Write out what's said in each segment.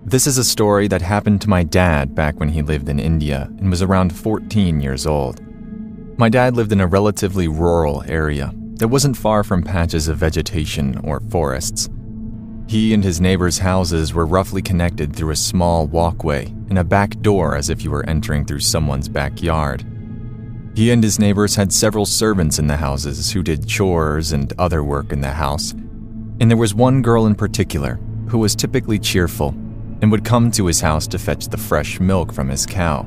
This is a story that happened to my dad back when he lived in India and was around 14 years old. My dad lived in a relatively rural area that wasn't far from patches of vegetation or forests. He and his neighbors' houses were roughly connected through a small walkway and a back door as if you were entering through someone's backyard. He and his neighbors had several servants in the houses who did chores and other work in the house, and there was one girl in particular who was typically cheerful and would come to his house to fetch the fresh milk from his cow.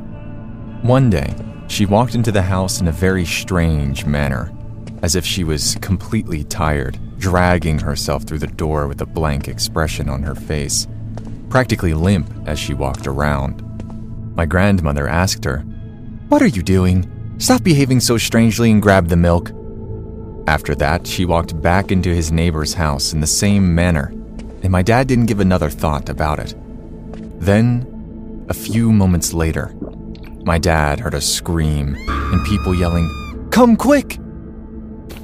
One day, she walked into the house in a very strange manner, as if she was completely tired, dragging herself through the door with a blank expression on her face, practically limp as she walked around. My grandmother asked her, "What are you doing? Stop behaving so strangely and grab the milk." After that, she walked back into his neighbor's house in the same manner, and my dad didn't give another thought about it. Then, a few moments later, my dad heard a scream and people yelling, "Come quick!"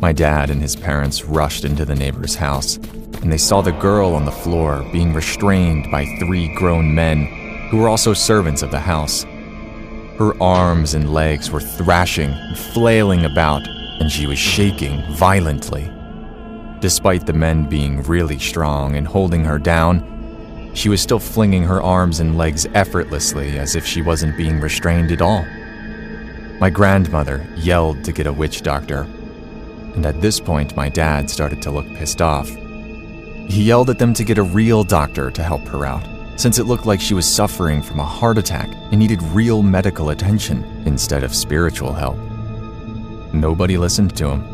My dad and his parents rushed into the neighbor's house, and they saw the girl on the floor being restrained by 3 grown men who were also servants of the house. Her arms and legs were thrashing and flailing about, and she was shaking violently. Despite the men being really strong and holding her down, she was still flinging her arms and legs effortlessly as if she wasn't being restrained at all. My grandmother yelled to get a witch doctor, and at this point my dad started to look pissed off. He yelled at them to get a real doctor to help her out, since it looked like she was suffering from a heart attack and needed real medical attention instead of spiritual help. Nobody listened to him,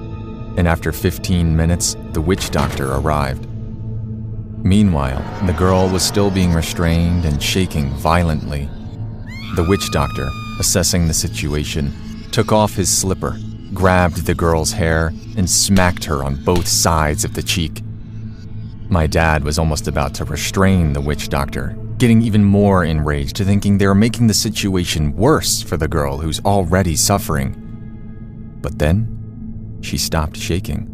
and after 15 minutes, the witch doctor arrived. Meanwhile, the girl was still being restrained and shaking violently. The witch doctor, assessing the situation, took off his slipper, grabbed the girl's hair, and smacked her on both sides of the cheek. My dad was almost about to restrain the witch doctor, getting even more enraged, thinking they were making the situation worse for the girl who's already suffering. But then, she stopped shaking.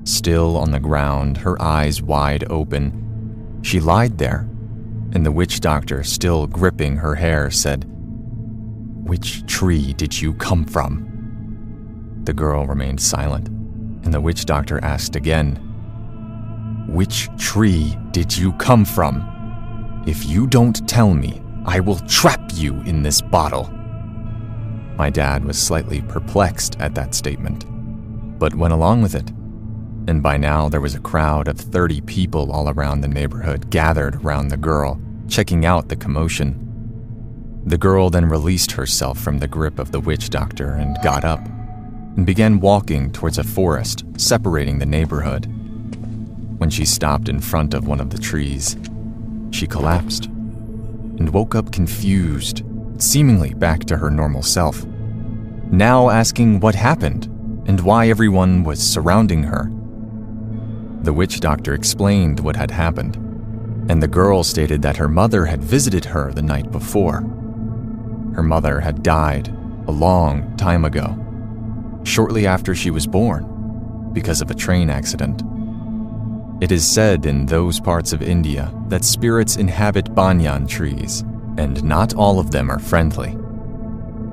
Still on the ground, her eyes wide open, she lied there, and the witch doctor, still gripping her hair, said, "Which tree did you come from?" The girl remained silent, and the witch doctor asked again, "Which tree did you come from? If you don't tell me, I will trap you in this bottle." My dad was slightly perplexed at that statement, but went along with it. And by now there was a crowd of 30 people all around the neighborhood gathered around the girl, checking out the commotion. The girl then released herself from the grip of the witch doctor and got up, and began walking towards a forest separating the neighborhood. When she stopped in front of one of the trees, she collapsed and woke up confused, seemingly back to her normal self, now asking what happened and why everyone was surrounding her. The witch doctor explained what had happened, and the girl stated that her mother had visited her the night before. Her mother had died a long time ago, shortly after she was born, because of a train accident. It is said in those parts of India that spirits inhabit banyan trees, and not all of them are friendly.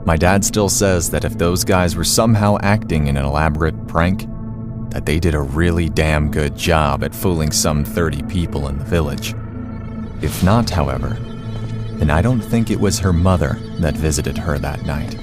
My dad still says that if those guys were somehow acting in an elaborate prank, that they did a really damn good job at fooling some 30 people in the village. If not, however, then I don't think it was her mother that visited her that night.